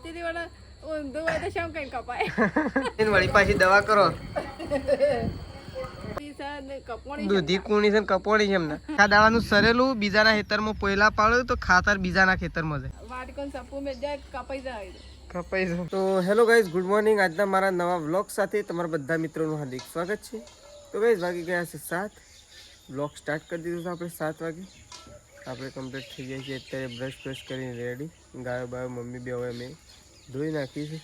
તેથી વાળા ઊંધું હોય તો શમ કઈ કપાય વળી પાછી દવા કરો દૂધી કુણી છે કપોણી છે એમને આ દાવાનું સરેલું બીજાના ખેતરમાં પોયલા પાડ્યું તો ખાતર બીજાના ખેતરમાં જાય વાટકોન સપુ મે જાય કપાઈ જાય કપાઈ જાય તો હેલો ગાઈઝ ગુડ મોર્નિંગ આજના મારા નવા વ્લોગ સાથે તમારા બધા મિત્રોનું હાર્દિક સ્વાગત છે તો ગાઈઝ વાગી ગયા છે 7 વ્લોગ સ્ટાર્ટ કરી દીધું છે આપણે 7 વાગે આપણે કમ્પ્લીટ થઈ જાય છે અત્યારે બ્રશ કરીને રેડી ગાયો બાયો મમ્મી બે હવે અમે ધોઈ નાખી છે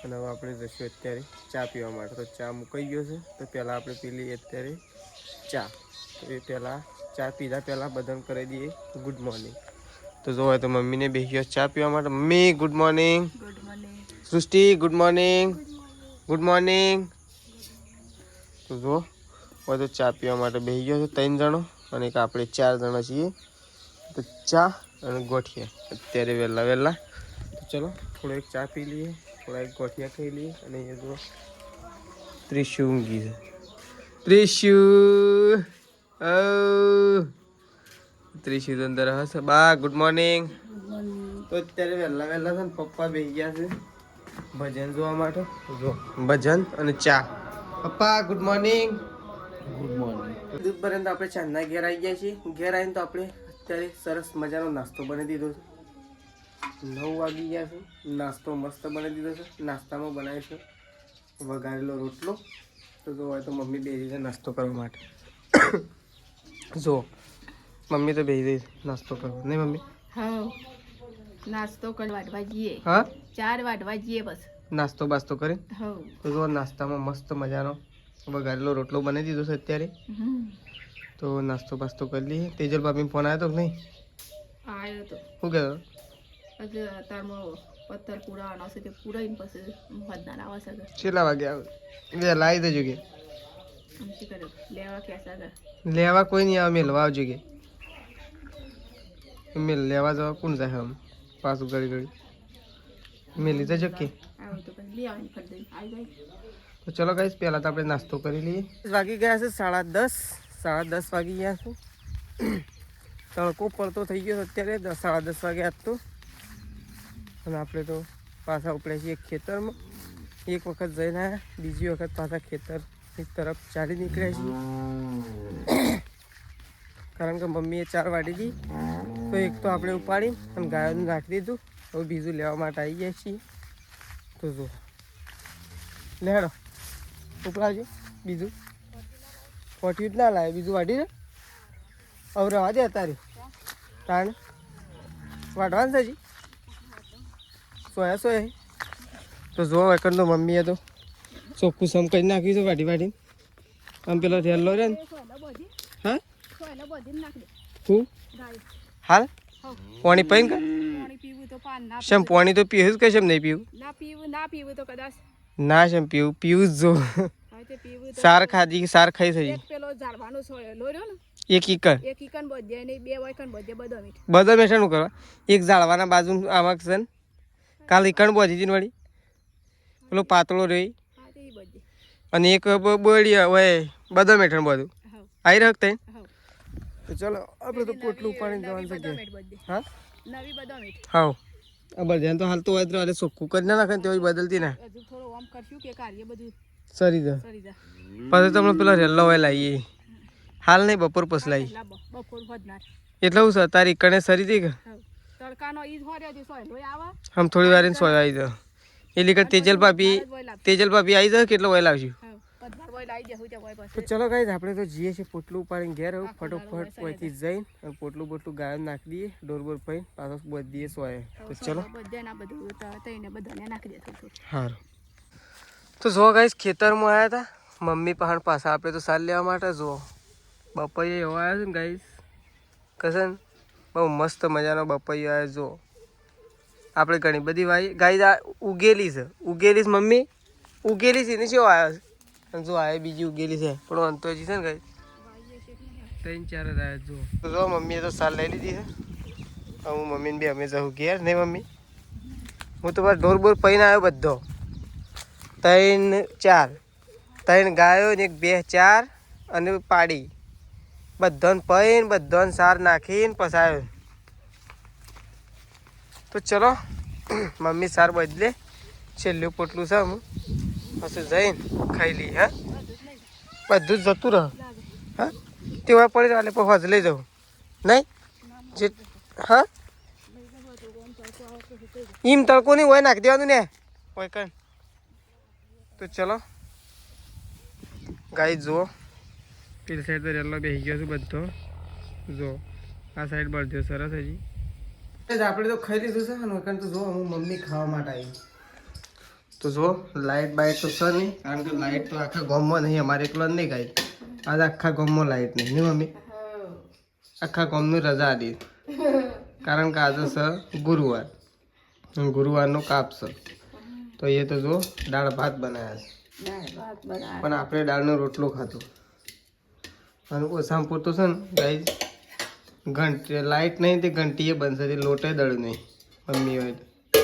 અને હવે આપણે જશું અત્યારે ચા પીવા માટે તો ચા મુકાઈ ગયો છે તો પહેલાં આપણે પી લઈએ અત્યારે ચા તો એ પહેલાં ચા પીધા પહેલાં બધાને કરી દઈએ ગુડ મોર્નિંગ તો જોવાય તો મમ્મીને બેસી ગયો ચા પીવા માટે મમ્મી ગુડ મોર્નિંગ સૃષ્ટિ ગુડ મોર્નિંગ તો જો હોય તો ચા પીવા માટે બેસી ગયો છે 3 જણો અને એક આપણે 4 જણા છીએ તો ચા અને ગોઠિયા અત્યારે વહેલા તો ચલો થોડો એક ચા પી લઈએ થોડા એક ગોઠિયા ખાઈ લઈએ અને એ જો ત્રિશુ ઊંઘી છે ત્રિશુ તો અંદર હશે બા ગુડ મોર્નિંગ તો અત્યારે વહેલા છે ને પપ્પા બેસી ગયા છે ભજન જોવા માટે જો ભજન અને ચા પપ્પા ગુડ મોર્નિંગ દૂધ ભરીને આપણે ચાંદના ઘેર આવી ગયા છીએ ઘેર આવીને તો આપણે અત્યારે સરસ મજાનો નાસ્તો બનાવી દીધો છે 9 વાગી ગયા છે નાસ્તો મસ્ત બનાવી દીધો છે નાસ્તામાં બનાવીશું વઘારેલો રોટલો તો જોવાય તો મમ્મી બેસી છે નાસ્તો કરવા માટે જો મમ્મી તો બેસી રહી નાસ્તો કરવા નહીં મમ્મી હા નાસ્તો કરી વાટવા જઈએ હા 4 વાટવા જઈએ બસ નાસ્તો બાસ્તો કરી હા તો જો નાસ્તામાં મસ્ત મજાનો વઘારેલો રોટલો બનાવી દીધો છે અત્યારે તો નાસ્તો બાસ્તો કરી લઈએ તેજલ ભાભી ફોન આવ્યો તો નહીં આવ્યો તો શું કહેતો તારમાં પથ્થર પૂરાવાનો છે તે પૂરાઈને પછી મતદાન આવશે કેટલા વાગે આવે વહેલા આવી દેજો કે લેવા ક્યાં લેવા કોઈ નહીં આવે મેલવા આવજો કે મેલ લેવા જવા કોણ જાય આમ પાછું ઘડી મેલી જજો કે તો ચલો ગાઈસ પહેલાં તો આપણે નાસ્તો કરી લઈએ વાગી ગયા છે 10:30 વાગી ગયા છે તડકો પડતો થઈ ગયો અત્યારે 10:30 વાગે આજ તો અને આપણે તો પાછા ઉપડ્યા છીએ ખેતરમાં એક વખત જઈને આવ્યા બીજી વખત પાછા ખેતરની તરફ ચાલી નીકળ્યા છીએ કારણ કે મમ્મીએ 4 વાટી હતી તો એક તો આપણે ઉપાડી અને ગાયોને રાખી દીધું હવે બીજું લેવા માટે આવી ગયા છીએ તો જો લેડો ઉપડાવજો બીજું ફોટ્યું જ ના લાવે બીજું વાટી દે હવે રવા દે તારી તાણ વાટવાનું છે હજી સોયા તો જો એકંદ તો મમ્મીએ તો ચોખ્ખું સમ કરી નાખ્યું છે વાટીને આમ પેલો ઢેલો રે ને હા હું હાલ પાણી પીને કા શેમ પાણી તો પીવું જ કે શેમ નહીં પીવું ના શેમ પીવું જ જો સાર ખાઈ થઈ એક ઈકણ બધો મેઠાનું કરવા એક ઝાડવાના બાજુ આમાં છે ને કાલ ઈકણ બોધી હતી વળી પેલો પાતળો રહી અને એક બોડી હોય બધો મેઠણ બધું આવી રહ્યો તઈ તો ચલો આપણે તો પોટલું પાણી જવાનું છે હા હા આ બધા તો હાલ તો હોય તો ચોખ્ખું કરી ના નાખે તો બદલતી ના સરી જા પછી તમને પેલો રેલ્લો હોય લાવીએ હાલ નહીં બપોર પછી લાવી એટલે હું સર તારી કણે સરી હતી કે આમ થોડી વાર સોય આવી જાવ એટલે કે તેજલ ભાભી આવી જાવ કેટલો વય લાવશું તો ચલો ગાઈઝ આપણે તો જઈએ છીએ પોટલું ઉપાડીને ઘેર આવું ફટોફટ અહીંથી જઈને પોટલું ગાયો નાખી દઈએ ડોર પૈ પાછો બોધ દઈએ સોય તો ચલો સારું તો જો ગાઈઝ ખેતરમાં આવ્યા હતા મમ્મી પહાડ પાછા આપણે તો સાલ લેવા માટે જો બપૈયા એવો આવ્યો છે ને ગાઈઝ કસન બહુ મસ્ત મજાનો બપૈયો આવ્યો જો આપણે ઘણી બધી ગાય ઉગેલી છે મમ્મી ઉગેલી છે એને શું આવ્યો છે જો આ બીજી ઉગેલી છે પણ અંતો હજી છે ને ગાય 3-4 જ આવ્યા જો જો મમ્મીએ તો સાલ લઈ લીધી છે હું મમ્મીને બી અમે જવું ઘેર નહીં મમ્મી હું તો બસ ઢોર બોર પૈને આવ્યો બધો 3 ગાયો ને 1 2 4 અને પાડી બધાને પૈને બધાને સાર નાખીને પછી આવ્યો તો ચલો મમ્મી સાર બદલે છેલ્લું પોટલું છે હું પછી જઈને ખાઈ લઈ. હા બધું જ જતું રહ. હા તેવા પડી એટલે પછી હજ લઈ જાઉં નહીં જે. હા એમ તડકો નહીં હોય નાખી દેવાનું ને હોય કઈ. તો ચલો ગાઈ જુઓ પેલી સાઈડ તો રેલો બેસી ગયો છું બધો. જો આ સાઈડ બળદ્યો સરસ હજી. આપણે તો ખાઈ લીધું છે ને કારણ તો જો હું મમ્મી ખાવા માટે આવી. તો જો લાઇટ બાઇટ તો છે નહીં કારણ કે લાઇટ તો આખા ગામમાં નહીં અમારે એકલો નહીં ગાઈ. આજે આખા ગામમાં લાઇટ નહીં મમ્મી. આખા ગામની રજા હતી કારણ કે આજે છે ગુરુવાર. ગુરુવારનો કાપ છે તો એ તો જો દાળ ભાત બનાવ્યા છે પણ આપણે દાળનો રોટલો ખાતો. અને ઓછામાં પૂરતો છે ને ગાઈ ઘંટી લાઇટ નહીં તે ઘંટીએ બનશે તે લોટે દળ નહીં મમ્મી હોય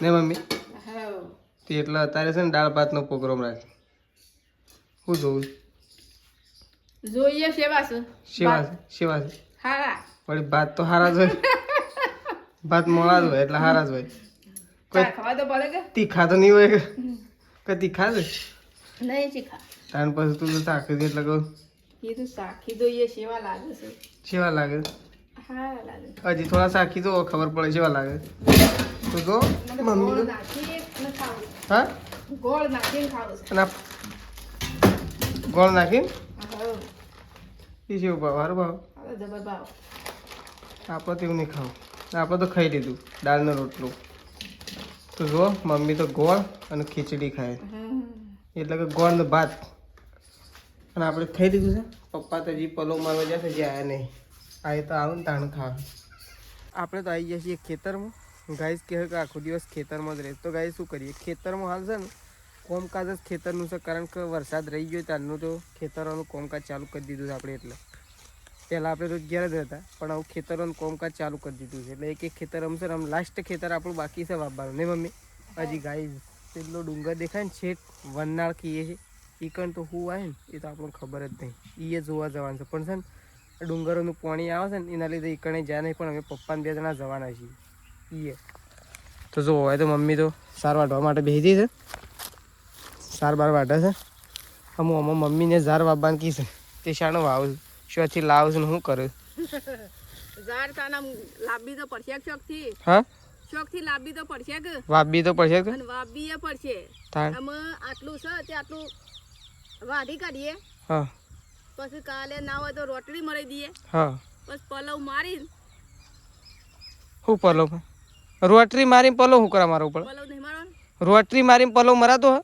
ને મમ્મી તે એટલે અત્યારે છે ને દાળ ભાતનો પ્રોગ્રામ રાખે. શું જોવું જોઈએ સેવા છે સેવા છે હા વળી ભાત તો હારા જ હોય. ભાત મોળા જ હોય એટલે હારા જ હોય. ખાવા તો પડે કે તીખા તો નહીં હોય કે તીખા છે નહીં શીખા તાણ પછી તું તો ચાખી દે એટલે કહું એ તો સાખી દઈએ સેવા લાગે છે. કેવા લાગે હા લાગે હજી થોડા સાખી દો ખબર પડે કેવા લાગે. તો જો મમ્મી ગોળ નાખીને ખાવું. હા ગોળ નાખીને ખાવું છે. અને ગોળ નાખીને હા એ છે ભાવ સારું ભાવ. હવે જબર ભાવ આપણે તેવું નહીં ખાવું આપણે તો ખાઈ લીધું દાળનો રોટલો. તો જો મમ્મી તો ગોળ અને ખીચડી ખાય એટલે કે ગોળ ને ભાત. અને આપણે ખાઈ લીધું છે. પપ્પા તો હજી પલો મારવા જશે જે આવ્યા નહીં. આ તો આવું ને તાણ ખાવા. આપણે તો આવી ગયા છીએ ખેતરમાં. ગાઈસ કહે કે આખો દિવસ ખેતરમાં જ રહે તો ગાઈસ શું કરીએ ખેતરમાં હાલ છે ને કોમકાજ જ ખેતરનું છે કારણ કે વરસાદ રહી ગયો ત્યારનું તો ખેતરોનું કોમકાજ ચાલુ કરી દીધું છે આપણે. એટલે પહેલાં આપણે રોજ ઘેર જ હતા પણ આવું ખેતરોનું કોમકાજ ચાલુ કરી દીધું છે એટલે એક એક ખેતર આમ છે ને આમ લાસ્ટ ખેતર આપણું બાકી છે વાવવાનું નહીં મમ્મી. હજી ગાઈસ પેલો ડુંગર દેખાય ને છેક વનનાળ કહીએ છીએ ઈકણ તો શું આવે ને એ તો આપણને ખબર જ નહીં. એ જોવા જવાનું છે પણ છે ને ડુંગરોનું પાણી આવે છે ને એના લીધે ઈકણે જાય નહીં પણ અમે પપ્પાને 2 જણા જવાના છીએ. એ તો જો હોય તો મમ્મી તો સાર વાટવા માટે બેસી છે. સાર બાર વાટે છે. અમુક આમાં મમ્મીને ઝાર વાવવાનું કી છે તે શાનો વાવું શોથી લાવું છું ને શું કરું. ઝાડ તાના લાંબી તો પડશે ચોકથી. હા ચોકથી લાંબી તો પડશે કે વાબી તો પડશે કે અને વાબીએ પડશે. આમાં આટલું છે તે આટલું વાઢી કાઢીએ. હા પછી કાલે ના હોય તો રોટડી મળી દઈએ. હા પછી પલવ મારીને શું પલો રોટરી મારીને પલો શું કરા મારો ઉપર પલવ નહીં મારવાનું. રોટરી મારીને પલો મરાતો હ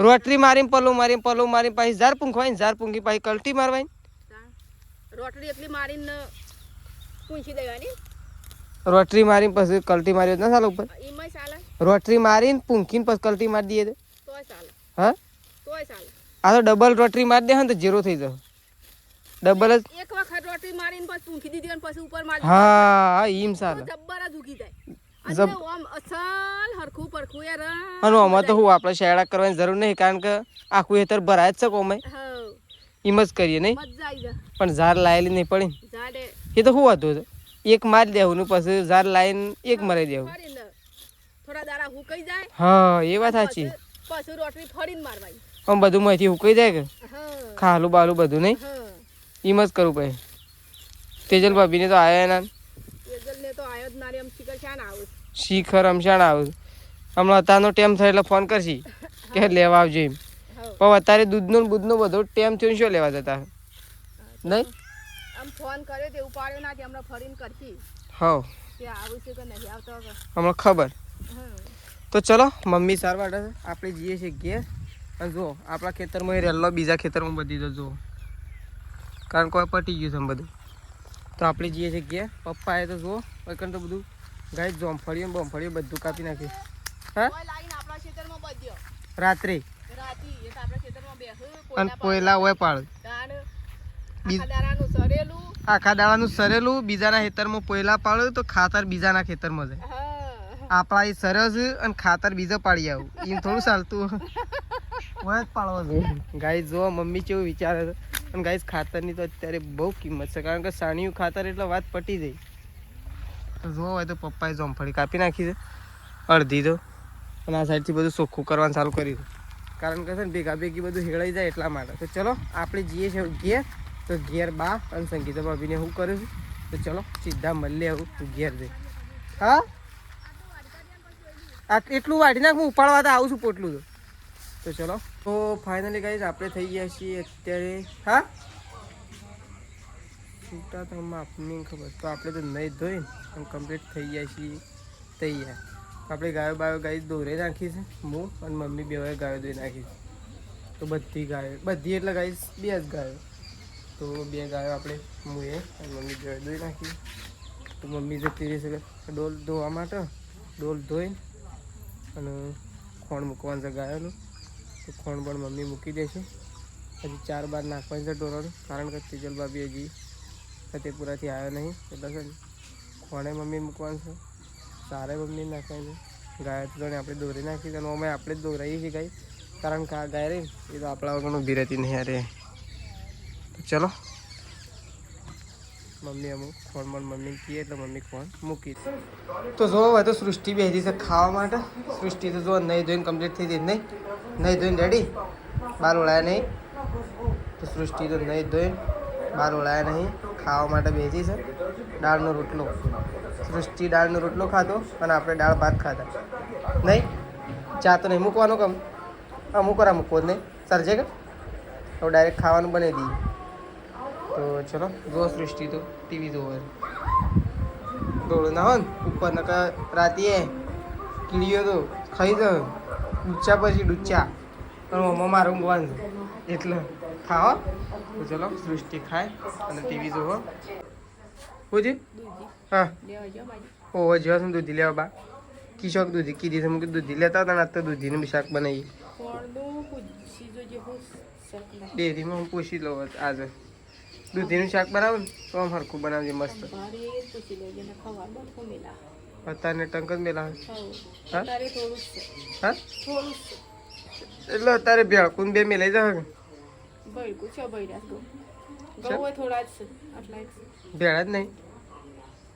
રોટરી મારીને પલો મારીને પાછી ઝાર પૂંખવાય ઝાર પૂંખી પાછી કલટી મારવાય. રોટડી એટલી મારીને પૂંછી દેવાની. રોટરી મારીને પછી કલટી મારી ના ચાલે ઉપર. એમાંય ચાલે. રોટરી મારીને પૂંખીને પછી કલટી મારી દઈએ તોય ચાલે. હા તોય ચાલે. આ તો ડબલ રોટરી મારી દે ને તો 0 થઈ જાય. ડબલ જ એક વખત રોટરી મારીને પછી પૂંખી દીધી અને પછી ઉપર મારી હા ઈમ ચાલે. જબ્બર જ ઉગી જાય. અને ઓમ અસલ હરખું પરખું યાર. અને આમાં તો હું આપણે શેડા કરવાની જરૂર નહીં કારણ કે આખું હેતર ભરાય જ છે કોમે એમ જ કરીએ નહીં. મજા આવી જાય. પણ ઝાર લાયેલી નહીં પડી ઝાડે એ તો શું હતું એક મારી દેવું ને પછી ઝાર લાઈને એક મરાઈ દેવું. થોડા દાડા હુકાઈ જાય. હા એ વાત સાચી. પછી રોટરી ફરીને મારવાની. આમ બધું માંથી હુકાઈ જાય કે ખાલું બાલું બધું નહીં એમ જ કરવું પડે. તેજલ ભાભીને તો આયા ના તેજલને તો આયો જ નારી આમ શિખર શાન આવું. શિખર અમશાણ આવું હમણાં અત્યારનો ટાઈમ થાય એટલે ફોન કરશી કે લેવા આવજો એમ. પણ અત્યારે દૂધનો બધો ટાઈમ થયો શું લેવા જતા નહીં. આમ ફોન કર્યો તે ઉપાડ્યો ના હમણાં ફરીને કરશી. હા તે આવું છે કે નહીં આવતો હમણાં ખબર. તો ચલો મમ્મી સાર વાટે છે આપણે જઈએ છીએ ઘેર. અને જો આપણા ખેતરમાં રહેલો બીજા ખેતરમાં બધી તો જુઓ કારણ કોઈ પટી ગયું છે બધું. તો આપણે જઈએ છીએ ઘેર. પપ્પાએ તો જુઓ કંઈ તો બધું ગાય જોમફળીઓ બમફળીઓ બધું કાપી નાખ્યું. હા આપણા ખેતરમાં બધ્યો રાત્રે રાતી એ આપણા ખેતરમાં બેસું અને પોયલા હોય પાડ આખા દાડાનું સરેલું બીજાના ખેતરમાં પોયલા પાડ્યું તો ખાતર બીજાના ખેતરમાં જાય. આપણા એ સરસ અને ખાતર બીજો પાડી આવું એમ થોડું ચાલતું હોય જ પાડવો જોઈએ. ગાય જો મમ્મી કેવું વિચારે છે. અને ગાય ખાતરની તો અત્યારે બહુ કિંમત છે કારણ કે સાણિયું ખાતર એટલે વાત પટી જાય. તો જોવા હોય તો પપ્પાએ જોમફળી કાપી નાખી છે અડધી તો અને આ સાઈડથી બધું ચોખ્ખું કરવાનું ચાલુ કર્યું કારણ કે છે ને ભેગા ભેગી બધું હેળાઈ જાય એટલા માટે. તો ચલો આપણે જઈએ છીએ ઘેર. તો ઘેર બા અને સંગીતા ભાભીને હું કરું છું. તો ચલો સીધા મળીએ આવું ઘેર જઈ. હા આ એટલું વાઢી નાખ હું ઉપાડવા તો આવું છું પોટલું તો ચલો. તો ફાઇનલી ગાઈસ આપણે થઈ ગયા છીએ અત્યારે. હા છૂટા તો આપને ખબર. તો આપણે તો નહીં ધોઈ અને કમ્પ્લીટ થઈ ગયા છીએ તૈયાર. આપણે ગાયો બાયો ગાય દોરે નાખી છે. હું અને મમ્મી બે ગાયો દોઈ નાખી છે. તો બધી ગાયો બધી એટલે ગાઈસ 2 જ ગાયો. તો 2 ગાયો આપણે મુએ અને મમ્મી બે દોઈ નાખી. તો મમ્મી જતી રહેશે ડોલ ધોવા માટે. ડોલ ધોઈ અને ખોણ મૂકવાનું છે ગાયોનું. તો ખોણ પણ મમ્મી મૂકી દેશે. હજી 4 બાર નાખવાની છે ઢોરાનું કારણ કે તેજલ ભાભી હજી ફતેપુરાથી આવ્યો નહીં એટલે છે ને ખોણે મમ્મી મૂકવાનું છે. સારે મમ્મી નાખવાની છે. ગાય તો આપણે દોરી નાખી અને અમે આપણે જ દોરાઈએ છીએ ગાય કારણ કે આ ગાય રહી એ તો આપણા વગર ઊભી રહેતી નહીં. અરે તો ચલો મમ્મી અમુક ખોણ પણ મમ્મી કહીએ એટલે મમ્મી ખોણ મૂકી. તો જો હવે તો સૃષ્ટિ બેસી છે ખાવા માટે. સૃષ્ટિ તો જો નહીં ધોઈને કમ્પ્લીટ થઈ જઈ. નહીં ધોઈને રેડી બહાર ઓળાયા નહીં. તો સૃષ્ટિ તો નહીં ધોઈને બહાર ઓળાયા નહીં ખાવા માટે બેસી છે. દાળનો રોટલો સૃષ્ટિ દાળનો રોટલો ખાધો અને આપણે દાળ ભાત ખાધા. નહીં ચા તો નહીં મૂકવાનો કમ અમુક વાર મૂકવો જ નહીં સરજે કે તો ડાયરેક્ટ ખાવાનું બનાવી દઈએ. તો ચલો જો સૃષ્ટિ તો ટીવી જોવે દોડો ના હોય ને ઉપર નકા રાતીએ કીડીઓ તો ખાઈ દો ડૂચા પછી ડૂચા પણ મમ્મા મારું ઊંઘવાનું છે એટલે ખાઓ. તો ચલો સૃષ્ટિ ખાય અને ટીવી જોવો. પૂછી હા ઓહો જેવા શું દૂધી લેવા બા કિશોક દૂધી કીધી છે મૂકી દૂધી લેતા હતા ને આજ તો દૂધીનું શાક બનાવીએ. ડેરીમાં હું પૂછી લઉં આજે દૂધીનું શાક બનાવું ને તો આમ હરખું બનાવજે મસ્ત. અત્યારે ટંક જ મેલા હા હા એટલે અત્યારે ભેળકું 2 મેલાઈ જાય ભેળા જ નહીં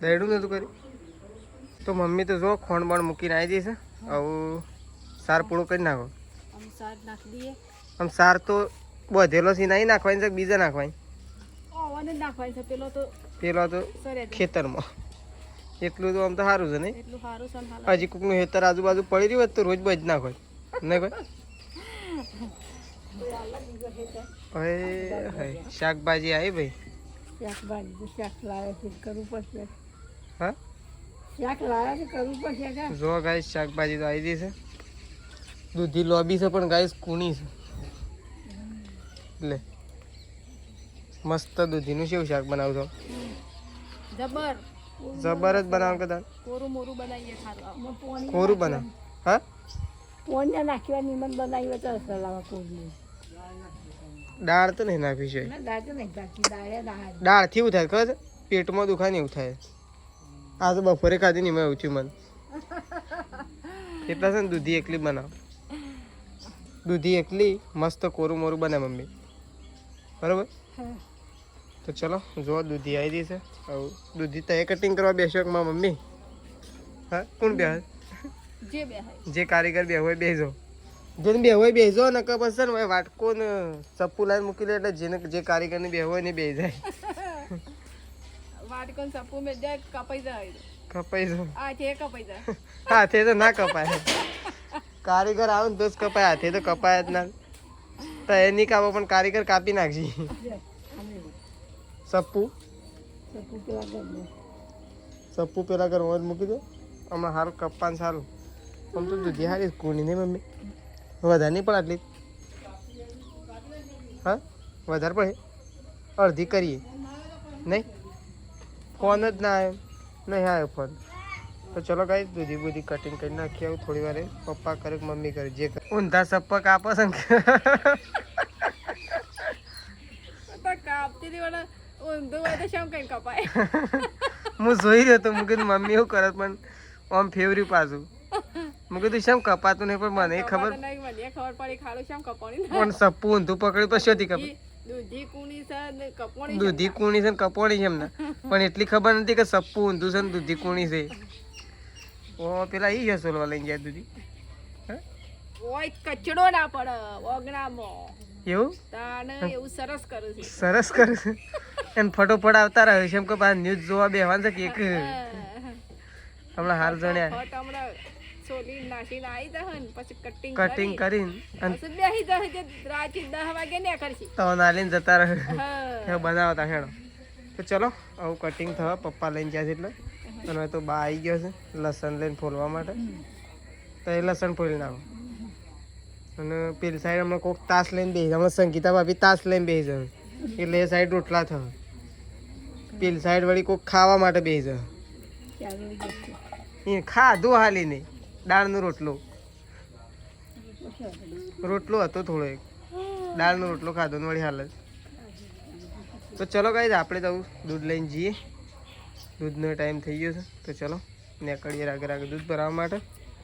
દહેડું નતું કર્યું. તો મમ્મી તો જો ખોણ બણ મૂકીને આવી જશે. આવું સાર પૂળો કરી નાખો. આમ સાર તો બધેલો સી નહીં નાખવાની છે બીજા નાખવાની. પેલો તો ખેતરમાં એટલું તો આમ તો સારું છે નહીં. હજી કોકનું ખેતર આજુબાજુ પડી રહ્યું હોય તો રોજ બજ નાખો નહીં ભાઈ. શાકભાજી આવી ભાઈ હા જો ગાઈસ શાકભાજી તો આવી જશે. દૂધી લોબી છે પણ ગાઈસ કૂણી છે એટલે મસ્ત દૂધીનું કેવું શાક બનાવશો. જબર જ બનાવ કદાચ કોરું બનાવ હા દાળ તો નહીં નાખી છે. દાળથી એવું થાય ખબર પેટમાં દુખાય ને એવું થાય. આ તો બપોરે ખાધી ને એમાં એવું થયું મને એટલા છે ને દૂધી એકલી બનાવ. દૂધી એકલી મસ્ત કોરું મોરું બને મમ્મી બરાબર. તો ચલો જો દૂધી આવી જશે. હવે દૂધી તો એ કટિંગ કરવા બેસો કે મારા મમ્મી હા કોણ બે જે કારીગર બે હોય બેસો જેને બે હોય બેસો ને કે બસ ને વાટકો ને ચપ્પુ લાઈન મૂકી લે એટલે જેને જે કારીગર ને બે હોય ને બે જાય કપાઈ જાય હાથે તો ના કપાય. કારીગર આવે ને તો જ કપાય હાથે તો કપાય જ ના. તો એ નહીં કાપો પણ કારીગર કાપી નાખશે. સપ્પુ પેલા ઘરમાં જ મૂકી દો હમણાં સારું કપ્પાને સારું. આમ તો દૂધી સારી કોની નહીં મમ્મી વધારે નહીં પણ આટલી હા વધારે પડે અડધી કરીએ નહીં ફોન જ ના આવ્યો નહીં આવ્યો ફોન. તો ચલો ગાઈ દૂધી બૂધી કટિંગ કરી નાખી આવું થોડી વાર પપ્પા કરે કે મમ્મી કરે જે કરે. ઊંધા સપ્પા કાપો છે હું જોઈ રહ્યો તો મૂકી મમ્મી એવું કરે પણ આમ ફેવર્યું પાછું મૂકી તું શેમ કપાતું નહીં પણ મને ખબર પણ સપ્પુ ઊંધું પકડ્યું તો શોધી ખબર દૂધી કૂણી છે ને કપોણી છે એમને પણ એટલી ખબર નથી કે સપ્પુ ઊંધું છે ને દૂધી કૂણી છે. ઓ પેલા ઈ જસોલવા લઈને જાય દૂધી ઓય કચડો ના પડે ઓગણામાં એવું તાને એવું સરસ કરું છે સરસ કરે છે એને ફટોફટ આવતા રહ્યો છે એમ કે બા ન્યૂઝ જોવા બેહવાનું છે કે હમણાં હાલ જણ્યા ફટ હમણાં સોલી નાખીને આવી દહન પછી કટિંગ કટિંગ કરીને અને પછી બેહી દહ જે રાતે 10 વાગે ને કરશી તો નાલીને જતા રહે હા એ બનાવતા હેડો તો ચલો આવું કટિંગ થવા પપ્પા લઈને જાય છે એટલે અને હવે તો બા આવી ગયો છે લસણ લઈને ફોલવા માટે તો એ લસણ ફોલી નાખો અને પેલી સાઈડ હમણાં કોઈક તાસ લઈને બેસી હમણાં સંગીતા ભાભી તાસ લઈને બેસી જાય એટલે એ સાઈડ રોટલા થવા પેલી સાઈડ વળી કોઈક ખાવા માટે બેસી જાય એ ખાધું હાલી નહીં દાળનો રોટલો હતો થોડો એક દાળનો રોટલો ખાધો ને વળી હાલ તો ચલો ગાઈઝ આપણે તો દૂધ લઈને જઈએ દૂધનો ટાઈમ થઈ ગયો છે તો ચલો નીકળીએ રાગે દૂધ ભરાવવા માટે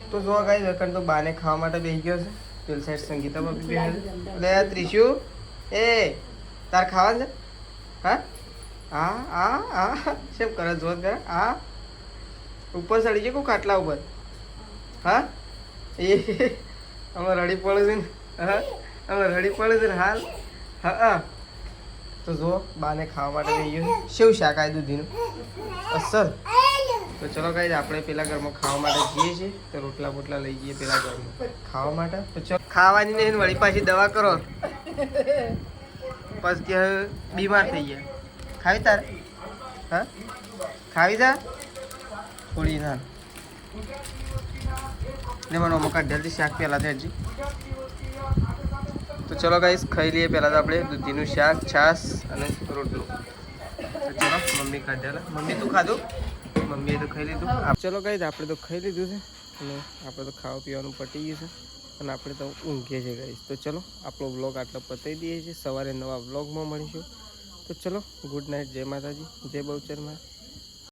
તો જો ગાઈઝ અકન તો બાને ખાવા માટે બેસી ગયો છે પેલી સાઈડ સંગીતા બાપી બેસી લે ત્રિશુ એ તાર ખાવાનું છે હા શેમ કરે જોત કરે ઉપર ચડી જાય કોઈ ખાટલા ઉપર હા એ અમે રડી પડે છે ને હા અમે રડી પડે છે ને હાલ હા તો જો બાને ખાવા માટે લઈ ગયો શેવ શાક આ દૂધીનું અસર તો ચલો ગાઈઝ આપણે પેલા ઘરમાં ખાવા માટે જઈએ છીએ તો રોટલા બોટલા લઈ જઈએ પેલા ઘરમાં ખાવા માટે તો ચલો ખાવાની નહીં વળી પાછી દવા કરો પછી કે બીમાર થઈ ગયા ખાવી તારે હા ખાવી જા થોડી ના ને મને અમુક જલ્દી શાક પહેલાં છે હજી તો ચલો ગાઈસ ખાઈ લઈએ પહેલાં તો આપણે દૂધીનું શાક છાશ અને રોટલો તો ચલો મમ્મી ખાધેલા મમ્મી તું ખાધું મમ્મીએ તો ખાઈ લીધું ચલો ગાઈસ આપણે તો ખાઈ લીધું છે અને આપણે તો ખાવા પીવાનું પતી ગયું છે અને આપણે તો ઊંઘીએ છીએ ગાઈસ તો ચલો આપણો વ્લોગ આટલો પતાવી દઈએ છીએ સવારે નવા વ્લોગમાં મળીશું તો ચલો ગુડ નાઇટ જય માતાજી જય બહુચરમાં